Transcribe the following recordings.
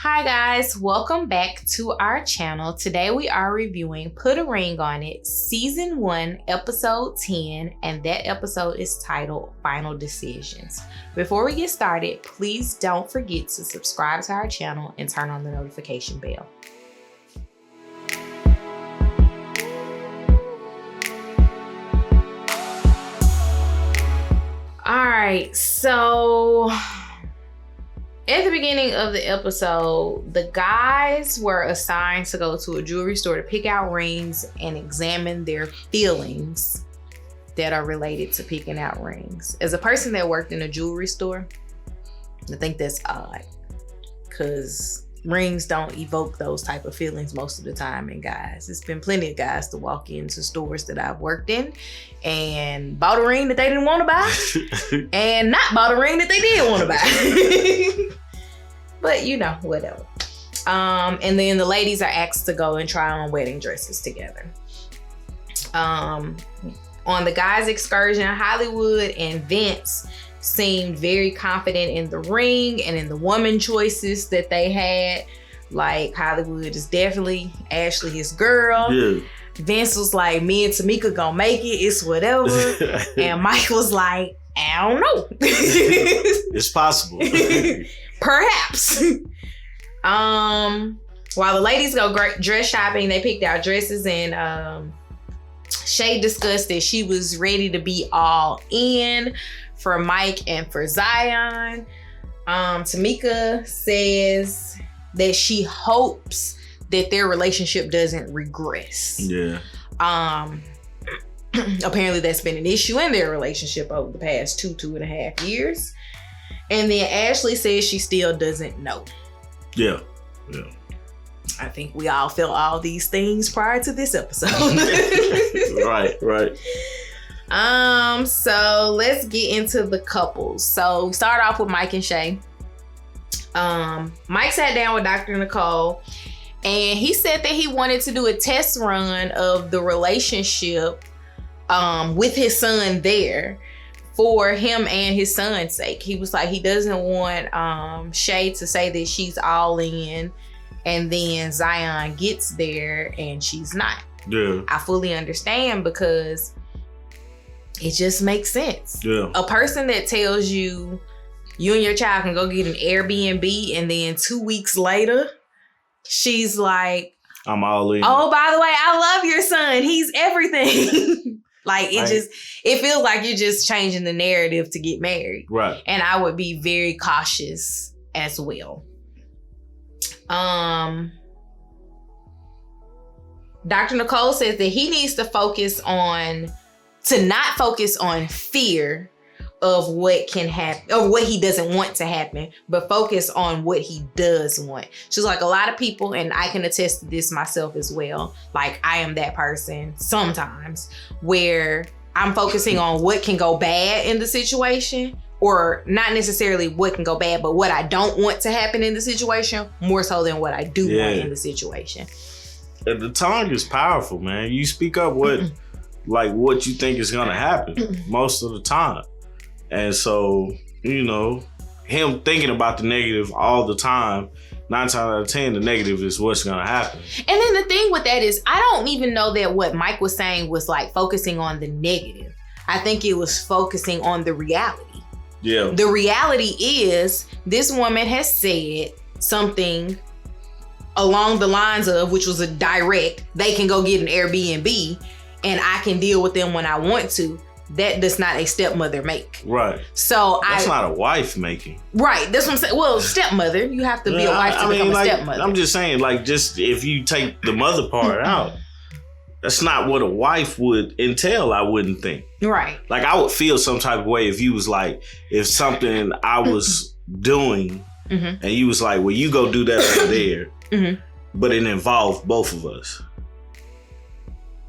Hi guys, welcome back to our channel. Today we are reviewing Put a Ring on It, Season 1, Episode 10, and that episode is titled Final Decisions. Before we get started, please don't forget to subscribe to our channel and turn on the notification bell. Alright, so at the beginning of the episode, the guys were assigned to go to a jewelry store to pick out rings and examine their feelings that are related to picking out rings. As a person that worked in a jewelry store, I think that's odd because rings don't evoke those type of feelings most of the time. And guys, it's been plenty of guys to walk into stores that I've worked in and bought a ring that they didn't want to buy and not bought a ring that they did want to buy. But you know, whatever. And then the ladies are asked to go and try on wedding dresses together. On the guys' excursion, Hollywood and Vince seemed very confident in the ring and in the woman choices that they had. Like, Hollywood is definitely Ashley, his girl. Yeah. Vince was like, me and Tamika gonna make it, it's whatever. And Mike was like, I don't know. It's possible. Perhaps. While the ladies go dress shopping, they picked out dresses, and Shay discussed that she was ready to be all in for Mike and for Zion. Tamika says that she hopes that their relationship doesn't regress. Yeah. Apparently that's been an issue in their relationship over the past 2.5 years. And then Ashley says she still doesn't know. Yeah. I think we all felt all these things prior to this episode. Right. So let's get into the couples. So we start off with Mike and Shay. Mike sat down with Dr. Nicole, and he said that he wanted to do a test run of the relationship with his son there for him and his son's sake. He was like, he doesn't want Shay to say that she's all in and then Zion gets there and she's not. Yeah. I fully understand because it just makes sense. Yeah. A person that tells you you and your child can go get an Airbnb and then 2 weeks later, she's like, I'm all in. Oh, by the way, I love your son. He's everything. Like, it feels like you're just changing the narrative to get married. Right. And I would be very cautious as well. Dr. Nicole says that he needs to not focus on fear of what can happen or what he doesn't want to happen, but focus on what he does want. She's like, a lot of people, and I can attest to this myself as well, like I am that person sometimes where I'm focusing on what can go bad in the situation, or not necessarily what can go bad, but what I don't want to happen in the situation more so than what I do want in the situation. And the tongue is powerful, man. You speak up what you think is gonna happen most of the time. And so, you know, him thinking about the negative all the time, 9 times out of 10, the negative is what's gonna happen. And then the thing with that is, I don't even know that what Mike was saying was like focusing on the negative. I think it was focusing on the reality. Yeah. The reality is this woman has said something along the lines of, which was a direct, they can go get an Airbnb and I can deal with them when I want to. That does not a stepmother make. Right. So that's not a wife making. Right. That's what I'm saying. Well, stepmother, you have to be a wife to become a stepmother. I'm just saying, like, just if you take the mother part out, that's not what a wife would entail, I wouldn't think. Right. Like, I would feel some type of way if you was like, if something I was doing and you was like, well, you go do that over there, but it involved both of us.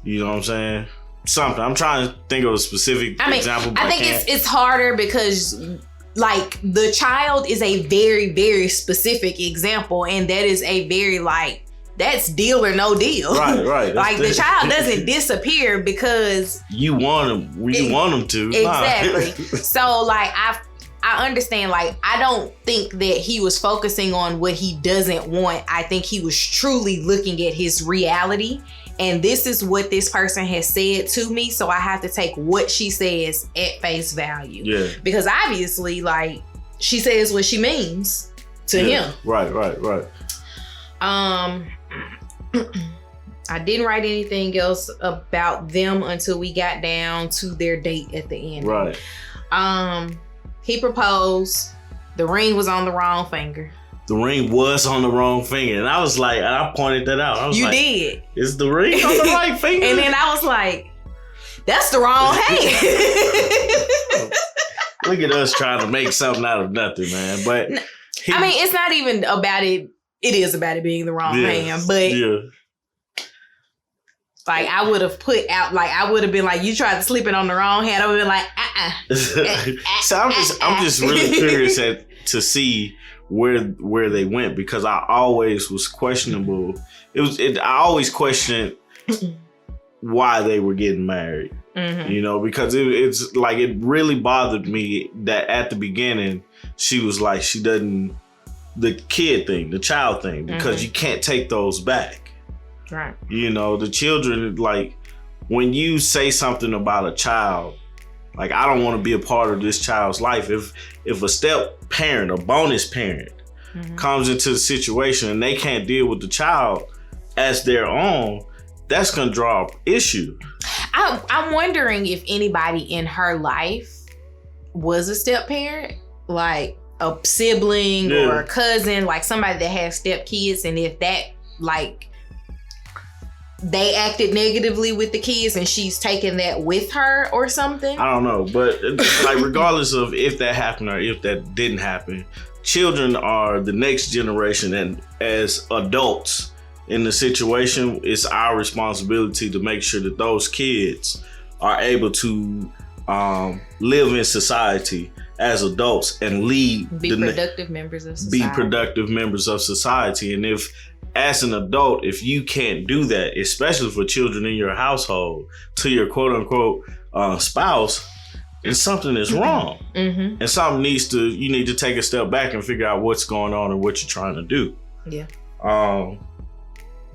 You know what I'm saying? Something. I'm trying to think of a specific example. But I think it's harder because like the child is a very, very specific example, and that is a very like, that's deal or no deal. Right. Like the child doesn't disappear because you want them to. Exactly. So like I understand. Like, I don't think that he was focusing on what he doesn't want. I think he was truly looking at his reality. And this is what this person has said to me. So I have to take what she says at face value. Yeah. Because obviously, like, she says what she means to him. Right. I didn't write anything else about them until we got down to their date at the end. Right. He proposed. The ring was on the wrong finger. The ring was on the wrong finger. And I was like, I pointed that out. I was did. Is the ring on the right finger? And then I was like, that's the wrong hand. Look at us trying to make something out of nothing, man. But I mean, it's not even about it. It is about it being the wrong hand. But like, I would have put out, like, I would have been like, you tried to slip it on the wrong hand. I would have been like, So I'm just really curious to see where they went, because I always was questionable. I always questioned why they were getting married. You know, because it's like, it really bothered me that at the beginning she was like, she doesn't, the kid thing, the child thing, because you can't take those back. Right. You know, the children, like, when you say something about a child, like, I don't want to be a part of this child's life. If a step parent, a bonus parent, comes into the situation and they can't deal with the child as their own, that's going to draw up issue. I'm wondering if anybody in her life was a step parent, like a sibling or a cousin, like somebody that has step kids, and if that, like, they acted negatively with the kids and she's taking that with her or something. I don't know, but like, regardless of if that happened or if that didn't happen, children are the next generation, and as adults in the situation, it's our responsibility to make sure that those kids are able to live in society as adults and be productive members of society. And if, as an adult, if you can't do that, especially for children in your household, to your quote unquote spouse, then something is wrong. And something you need to take a step back and figure out what's going on and what you're trying to do. Yeah.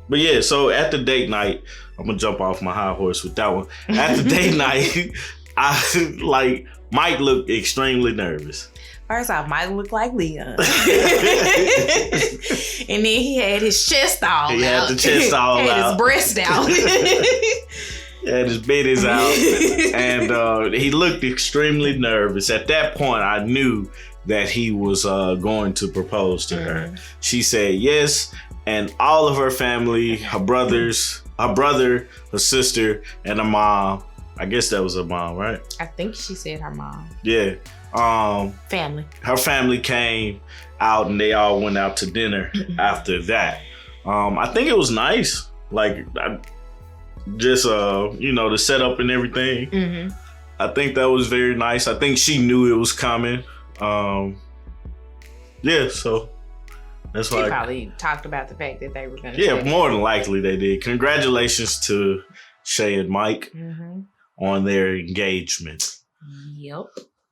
But yeah, so at the date night, I'm gonna jump off my high horse with that one. At the date night, Mike looked extremely nervous. First off, Mike looked like Leon. And then he had his chest all out. He had the chest all out. Had his breast out. Had his bitties out. And he looked extremely nervous. At that point, I knew that he was going to propose to her. She said yes. And all of her family, her brother, her sister, and her mom. I guess that was her mom, right? I think she said her mom. Yeah. Family. Her family came out and they all went out to dinner after that. I think it was nice. Like, the setup and everything. I think that was very nice. I think she knew it was coming. So that's why. They probably talked about the fact that they were going to. Yeah, more than likely they did. Congratulations to Shay and Mike on their engagement. Yep.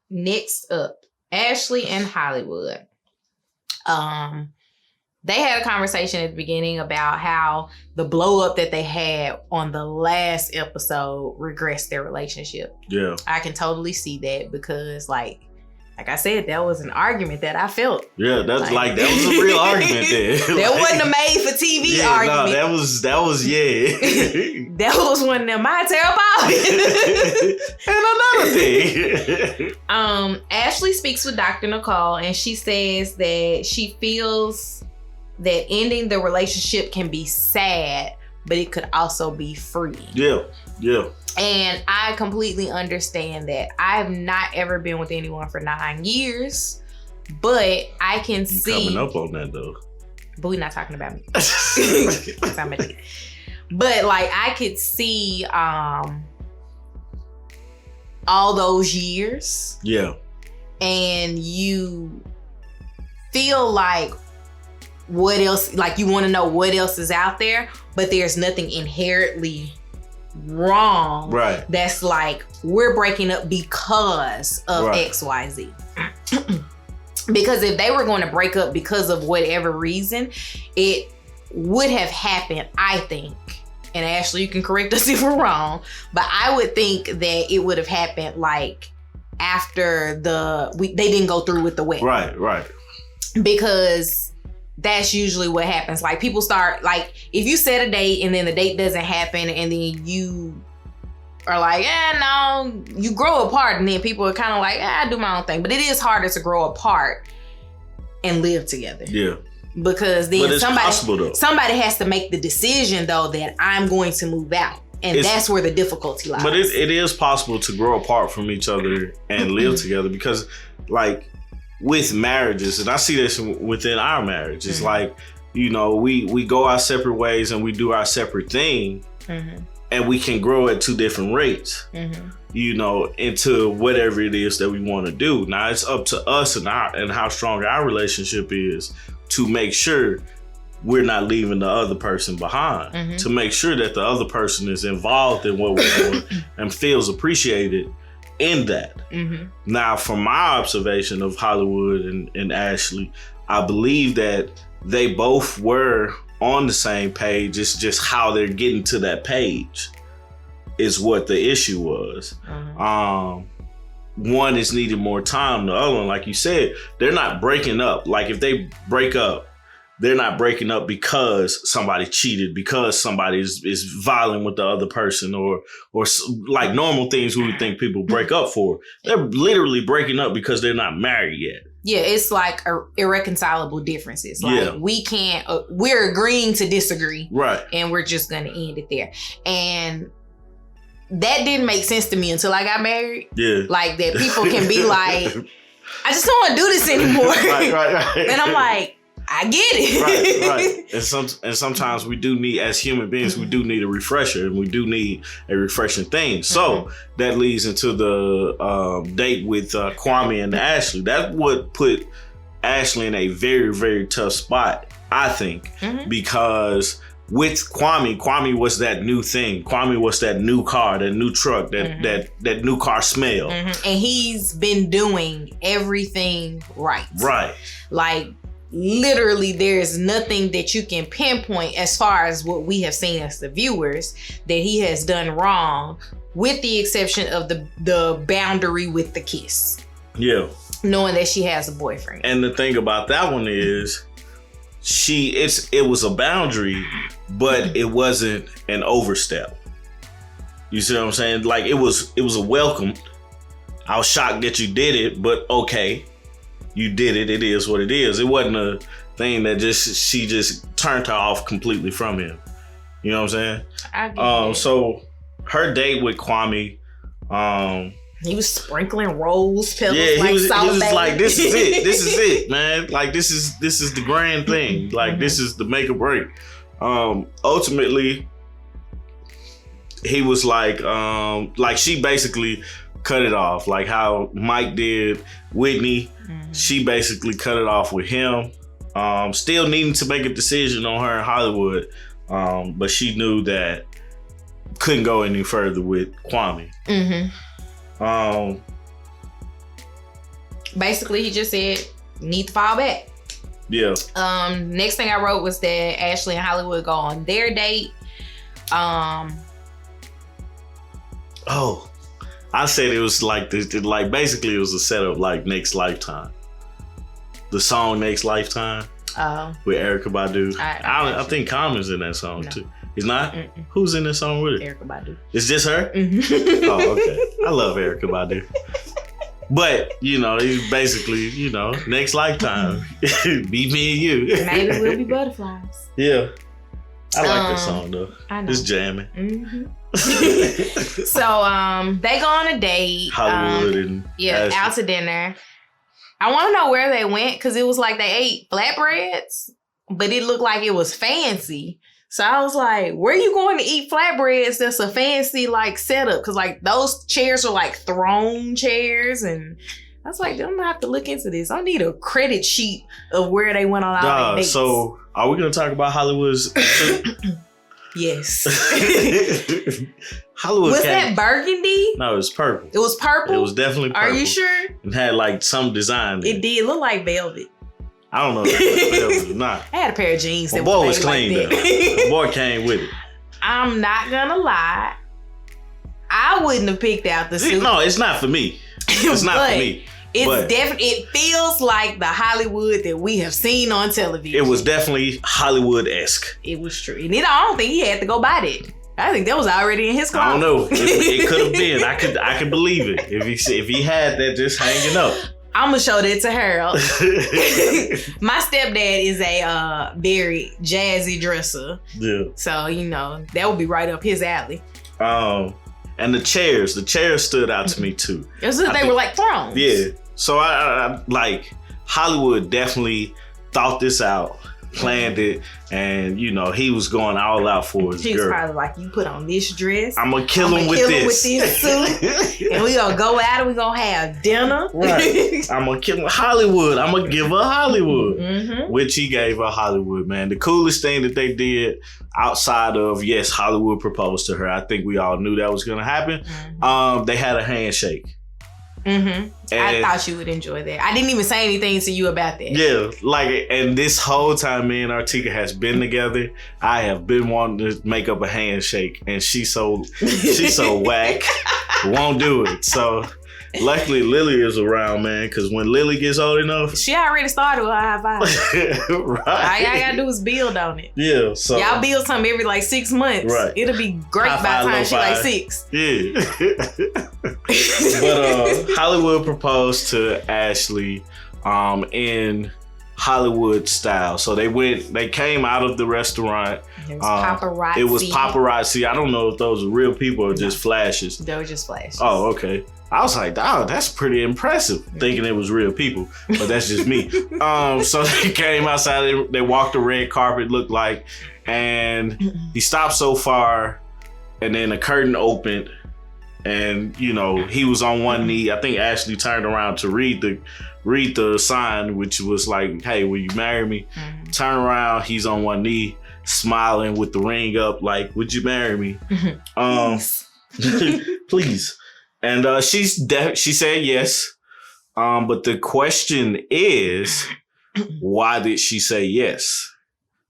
Next up, Ashley and Hollywood. They had a conversation at the beginning about how the blow up that they had on the last episode regressed their relationship. Yeah. I can totally see that because like I said, that was an argument that I felt. Yeah, that's that was a real argument there. That wasn't a made for TV argument. No, that was That was one of them my terrible. And another thing. Ashley speaks with Dr. Nicole and she says that she feels that ending the relationship can be sad, but it could also be freeing. Yeah. And I completely understand that. I have not ever been with anyone for 9 years, but I can see. Coming up on that though. But we're not talking about me. But like I could see all those years. Yeah. And you feel like what else, like you want to know what else is out there, but there's nothing inherently wrong. Right. That's like, we're breaking up because of XYZ. Because if they were going to break up because of whatever reason, it would have happened, I think. And Ashley, you can correct us if we're wrong, but I would think that it would have happened like after they didn't go through with the wedding. Right. Because that's usually what happens. Like people start, like if you set a date and then the date doesn't happen and then you are like, no, you grow apart and then people are kind of like, I do my own thing. But it is harder to grow apart and live together. Yeah. Because then somebody has to make the decision though that I'm going to move out. And that's where the difficulty lies. But it is possible to grow apart from each other and live together, because like with marriages, and I see this within our marriage, it's like, you know, we go our separate ways and we do our separate thing, and we can grow at two different rates, you know, into whatever it is that we want to do. Now it's up to us and how strong our relationship is to make sure we're not leaving the other person behind, to make sure that the other person is involved in what we're doing and feels appreciated in that. Now, from my observation of Hollywood and Ashley, I believe that they both were on the same page. It's just how they're getting to that page is what the issue was. One is needing more time. The other one, like you said, they're not breaking up. Like if they break up, they're not breaking up because somebody cheated, because somebody is violent with the other person, or like normal things we would think people break up for. They're literally breaking up because they're not married yet. Yeah, it's like irreconcilable differences. Like we can't, we're agreeing to disagree. Right. And we're just going to end it there. And that didn't make sense to me until I got married. Yeah. Like that people can be like, I just don't want to do this anymore. Right. And I'm like, I get it. Right. And sometimes we do need, as human beings, we do need a refresher, and we do need a refreshing thing. So that leads into the date with Kwame and Ashley. That would put Ashley in a very, very tough spot, I think, because with Kwame was that new thing. Kwame was that new car, that new truck, that new car smell. And he's been doing everything right. Right. Like, literally, there's nothing that you can pinpoint as far as what we have seen as the viewers that he has done wrong, with the exception of the boundary with the kiss. Yeah. Knowing that she has a boyfriend. And the thing about that one is it was a boundary, but it wasn't an overstep. You see what I'm saying? Like it was a welcome. I was shocked that you did it, but okay. You did it. It is what it is. It wasn't a thing that she just turned her off completely from him. You know what I'm saying? I get it. So her date with Kwame, he was sprinkling rose petals. Yeah, he was like, "This is it. This is it, man. Like this is the grand thing. Like this is the make or break." Ultimately, he was like she basically cut it off, like how Mike did Whitney. She basically cut it off with him. Still needing to make a decision on her in Hollywood, but she knew that couldn't go any further with Kwame. Basically, he just said, need to fall back. Yeah. Next thing I wrote was that Ashley and Hollywood go on their date. I said it was like this, like basically it was a setup like Next Lifetime. The song Next Lifetime with Erykah Badu. I think Common's in that song too. He's not? Who's in that song with her? Erykah Badu. It's just her? Oh, okay. I love Erykah Badu. But, you know, he's basically, you know, Next Lifetime. Be me and you. Maybe we'll be butterflies. Yeah. I like that song though. I know. It's jamming. So they go on a date. Hollywood and Ashley. Out to dinner. I want to know where they went, because it was like they ate flatbreads, but it looked like it was fancy. So I was like, where are you going to eat flatbreads that's a fancy like setup? Because like those chairs are like throne chairs, and I was like, I'm gonna have to look into this. I need a credit sheet of where they went on all their dates. So are we gonna talk about Hollywood's? Yes. Hollywood was that burgundy? No, it was purple. It was purple? It was definitely purple. Are you sure? It had like some design in it. It did look like velvet. I don't know if it was velvet or not. I had a pair of jeans My that boy was was clean like though. that. The boy came with it. I'm not gonna lie. I wouldn't have picked out the suit. No, it's not for me. It's not for me. It's definitely. It feels like the Hollywood that we have seen on television. It was definitely Hollywood-esque. It was true, and I don't think he had to go buy that. I think that was already in his closet. I don't know. It could have been. I could believe it if he had that just hanging up. I'm gonna show that to Harold. My stepdad is a very jazzy dresser. Yeah. So that would be right up his alley. And the chairs stood out to me too. It was they were like thrones. Yeah. So I like Hollywood definitely thought this out, planned it, and he was going all out for his girl. He was probably like, you put on this dress. I'm gonna kill him with this suit, and we gonna go out and we gonna have dinner. Right. I'm gonna kill him. Hollywood. I'm gonna give her Hollywood, which he gave her Hollywood. Man, the coolest thing that they did outside of yes, Hollywood proposed to her. I think we all knew that was gonna happen. They had a handshake. I thought you would enjoy that. I didn't even say anything to you about that. Yeah, and this whole time me and Artieka has been together, I have been wanting to make up a handshake, and she's so whack, won't do it. So luckily Lily is around, man, because when Lily gets old enough, she already started with her high five. Right. All y'all gotta do is build on it. Yeah. So y'all build something every like 6 months. Right. It'll be great by the time she like 6. Yeah. But Hollywood proposed to Ashley in Hollywood style. So they came out of the restaurant. It was paparazzi. It was paparazzi. I don't know if those are real people or just flashes. They were just flashes. Oh, okay. I was like, oh, that's pretty impressive, thinking it was real people, but that's just me. So they came outside, they walked the red carpet, looked like, and he stopped so far, and then the curtain opened, and he was on one knee. I think Ashley turned around to read the sign, which was like, hey, will you marry me? Turn around, he's on one knee, smiling with the ring up, like, would you marry me? Please. And she said yes. But the question is, why did she say yes?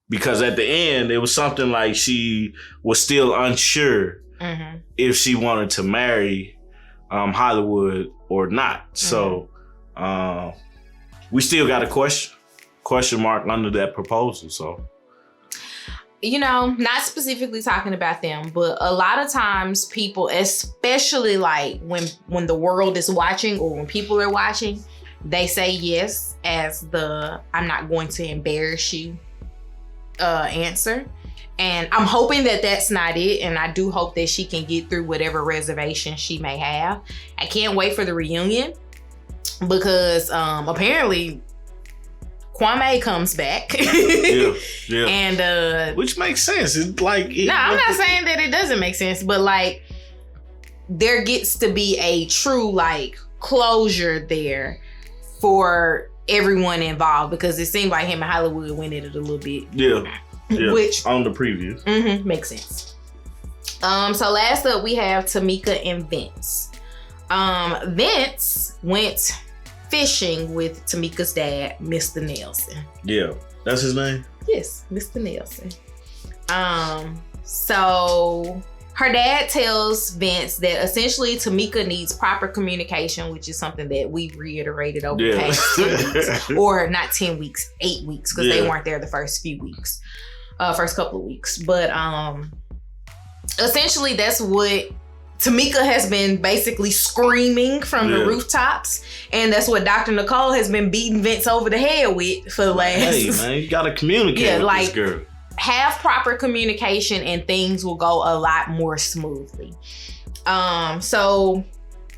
Because at the end, it was something like she was still unsure if she wanted to marry Hollywood or not. So we still got a question mark under that proposal. So. Not specifically talking about them, but a lot of times people, especially like when the world is watching or when people are watching, they say yes as the I'm not going to embarrass you answer. And I'm hoping that that's not it. And I do hope that she can get through whatever reservation she may have. I can't wait for the reunion because apparently Kwame comes back. Yeah. And which makes sense. It's like I'm not saying that it doesn't make sense, but like there gets to be a true like closure there for everyone involved because it seemed like him and Hollywood went at it a little bit. Yeah. Which on the preview. Makes sense. So last up we have Tamika and Vince. Vince went fishing with Tamika's dad, Mr. Nelson. Yeah, that's his name? Yes, Mr. Nelson. So her dad tells Vince that essentially Tamika needs proper communication, which is something that we reiterated over the past 10 weeks. Or not 10 weeks, 8 weeks, because they weren't there the first few weeks, first couple of weeks. But essentially that's what Tamika has been basically screaming from the rooftops, and that's what Dr. Nicole has been beating Vince over the head with for the last. Hey man, you gotta communicate with this girl. Have proper communication, and things will go a lot more smoothly. So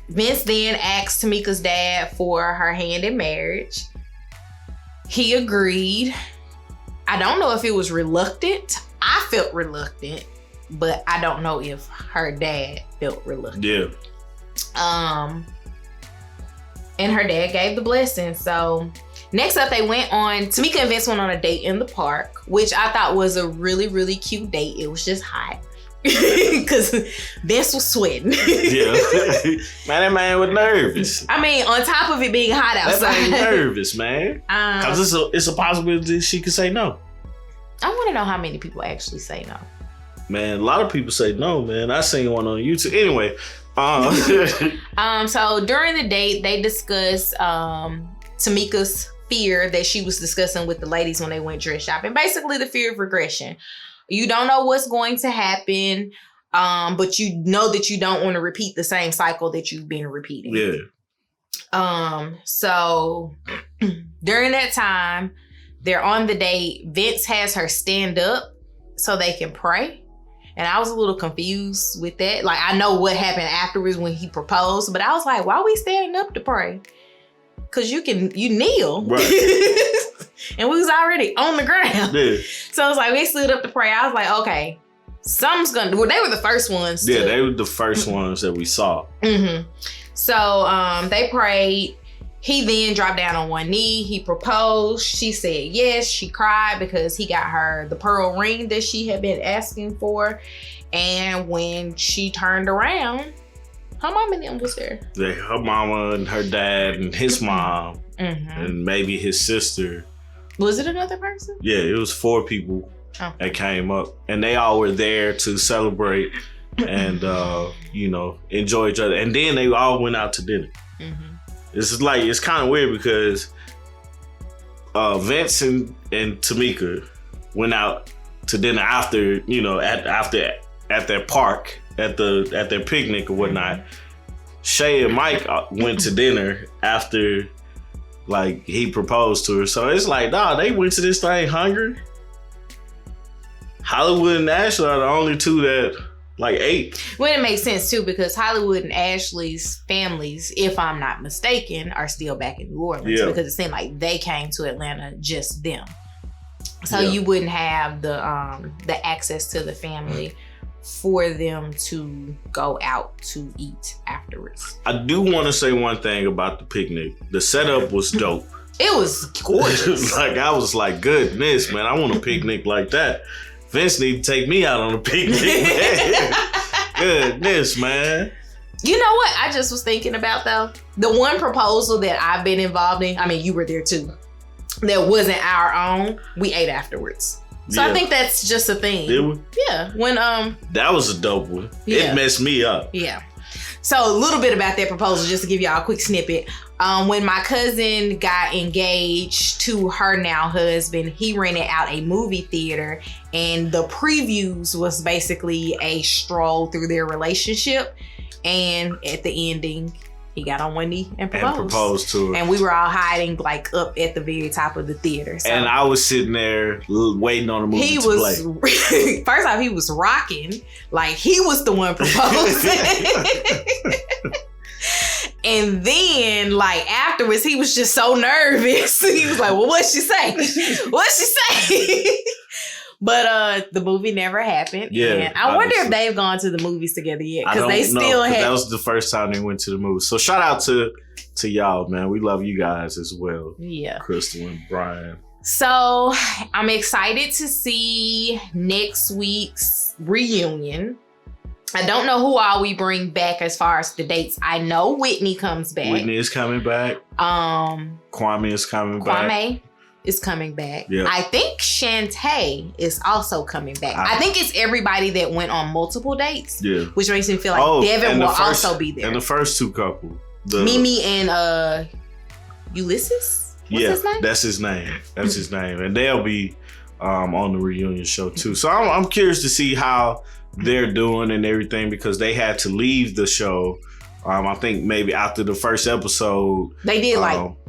Vince then asked Tamika's dad for her hand in marriage. He agreed. I don't know if it was reluctant. I felt reluctant. But I don't know if her dad felt reluctant. Yeah. And her dad gave the blessing. So next up, Tamika and Vince went on a date in the park, which I thought was a really, really cute date. It was just hot. Because Vince was sweating. Yeah. Man, that man was nervous. I mean, on top of it being hot outside. That man nervous, man. Because it's a possibility she could say no. I want to know how many people actually say no. Man, a lot of people say no, man. I seen one on YouTube. Anyway. So during the date, they discussed Tamika's fear that she was discussing with the ladies when they went dress shopping. Basically, the fear of regression. You don't know what's going to happen, but you know that you don't want to repeat the same cycle that you've been repeating. Yeah. So during that time, they're on the date. Vince has her stand up so they can pray. And I was a little confused with that. Like, I know what happened afterwards when he proposed, but I was like, why are we standing up to pray? Because you kneel. Right. And we was already on the ground. Yeah. So I was like, we stood up to pray. I was like, okay, something's gonna, well, they were the first ones. Yeah, they were the first ones that we saw. Mm-hmm. So they prayed. He then dropped down on one knee. He proposed. She said yes. She cried because he got her the pearl ring that she had been asking for. And when she turned around, her mom and them was there. Yeah, her mama and her dad and his mom and maybe his sister. Was it another person? Yeah, it was 4 people that came up. And they all were there to celebrate and, enjoy each other. And then they all went out to dinner. Mm-hmm. It's kind of weird because Vince and Tamika went out to dinner after, at their park, at their picnic or whatnot. Shay and Mike went to dinner after, like, he proposed to her. So it's like, they went to this thing hungry. Hollywood and Ashley are the only 2 that, ate. Well, it makes sense, too, because Hollywood and Ashley's families, if I'm not mistaken, are still back in New Orleans. Yeah. Because it seemed like they came to Atlanta, just them. So you wouldn't have the access to the family for them to go out to eat afterwards. I do want to say one thing about the picnic. The setup was dope. It was gorgeous. I was like, goodness, man, I want a picnic like that. Vince need to take me out on a picnic, man. Goodness, man. You know what I just was thinking about, though? The one proposal that I've been involved in, I mean, you were there too, that wasn't our own, we ate afterwards. So I think that's just a thing. Did we? Yeah. When that was a dope one. Yeah. It messed me up. Yeah. So a little bit about that proposal, just to give y'all a quick snippet. When my cousin got engaged to her now husband, he rented out a movie theater, and the previews was basically a stroll through their relationship. And at the ending, he got on one knee and proposed to her. And we were all hiding up at the very top of the theater. So, and I was sitting there waiting on the movie to play. First off, he was rocking. Like, he was the one proposing. And then, afterwards, he was just so nervous. He was like, well, what'd she say? What'd she say? But the movie never happened. Yeah, and I wonder if they've gone to the movies together yet, because they still had. That was the first time they went to the movies. So shout out to y'all, man. We love you guys as well. Yeah, Crystal and Brian. So I'm excited to see next week's reunion. I don't know who all we bring back as far as the dates. I know Whitney comes back. Whitney is coming back. Kwame is coming back. Kwame is coming back. Yep. I think Shantae is also coming back. I think it's everybody that went on multiple dates. Yeah. Which makes me feel like Devin will also be there. And the first 2 couple. Mimi and Ulysses? What's his name? That's his name. That's his name. And they'll be on the reunion show too. So I'm curious to see how they're doing and everything, because they had to leave the show. I think maybe after the first episode. They did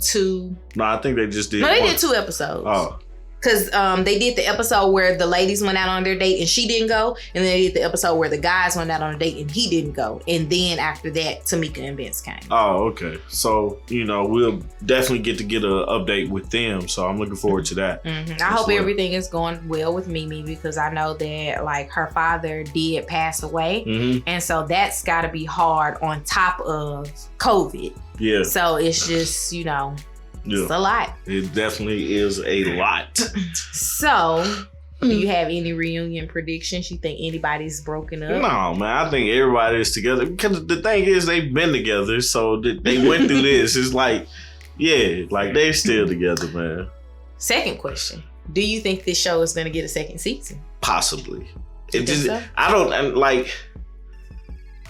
2. No, I think they just did. No, they did 2 episodes. Oh. Because they did the episode where the ladies went out on their date and she didn't go. And then they did the episode where the guys went out on a date and he didn't go. And then after that, Tamika and Vince came. Oh, okay. So, we'll definitely get an update with them. So I'm looking forward to that. Mm-hmm. I hope everything is going well with Mimi, because I know that her father did pass away. Mm-hmm. And so that's got to be hard on top of COVID. Yeah. So it's just, it's a lot. It definitely is a lot. So Do you have any reunion predictions? You think anybody's broken up? No, man. I think everybody is together. Because the thing is, they've been together. So they went through this. It's like, yeah, like they're still together, man. Second question. Do you think this show is going to get a second season? Possibly. So? I don't, like,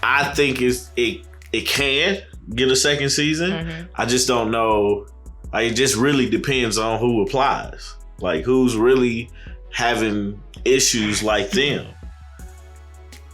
I think it can get a second season. Mm-hmm. I just don't know. Like, it just really depends on who applies. Like, who's really having issues like them,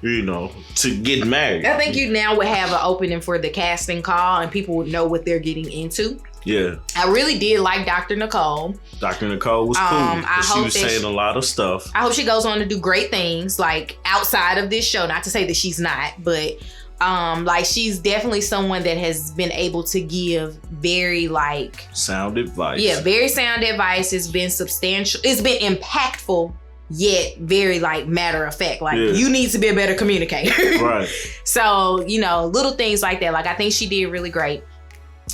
you know, to get married. I think you now would have an opening for the casting call and people would know what they're getting into. Yeah. I really did like Dr. Nicole. Dr. Nicole was cool. She was saying a lot of stuff. I hope she goes on to do great things, like outside of this show. Not to say that she's not, but like she's definitely someone that has been able to give very like sound advice. Yeah, very sound advice. It's been substantial. It's been impactful, yet very like matter of fact. Like you need to be a better communicator. Right. So, you know, little things like that. Like I think she did really great.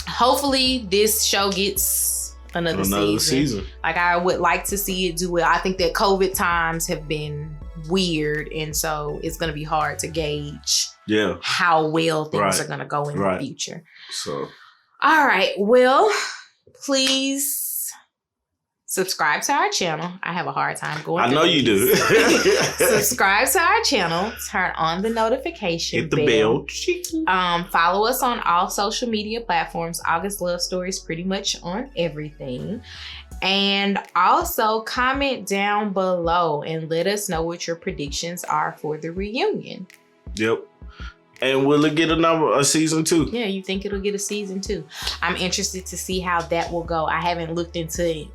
Hopefully this show gets another season. Like I would like to see it do well. I think that COVID times have been weird, and so it's going to be hard to gauge how well things are going to go in the future. So, all right. Well, please subscribe to our channel. I have a hard time going. I know you do. Subscribe to our channel. Turn on the notification Hit the bell. Follow us on all social media platforms. August Love Stories pretty much on everything. And also comment down below and let us know what your predictions are for the reunion. Yep. And will it get a season 2? Yeah, you think it'll get a season 2? I'm interested to see how that will go. I haven't looked into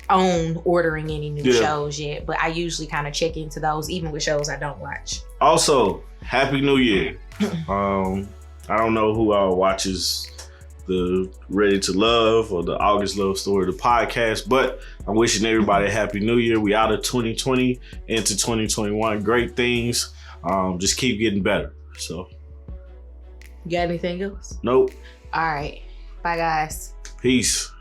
ordering any new shows yet, but I usually kind of check into those even with shows I don't watch. Also, Happy New Year. I don't know who all watches the Ready to Love or the August Love Story, the podcast, but I'm wishing everybody a Happy New Year. We out of 2020 into 2021. Great things. Just keep getting better. So, you got anything else? Nope. All right. Bye, guys. Peace.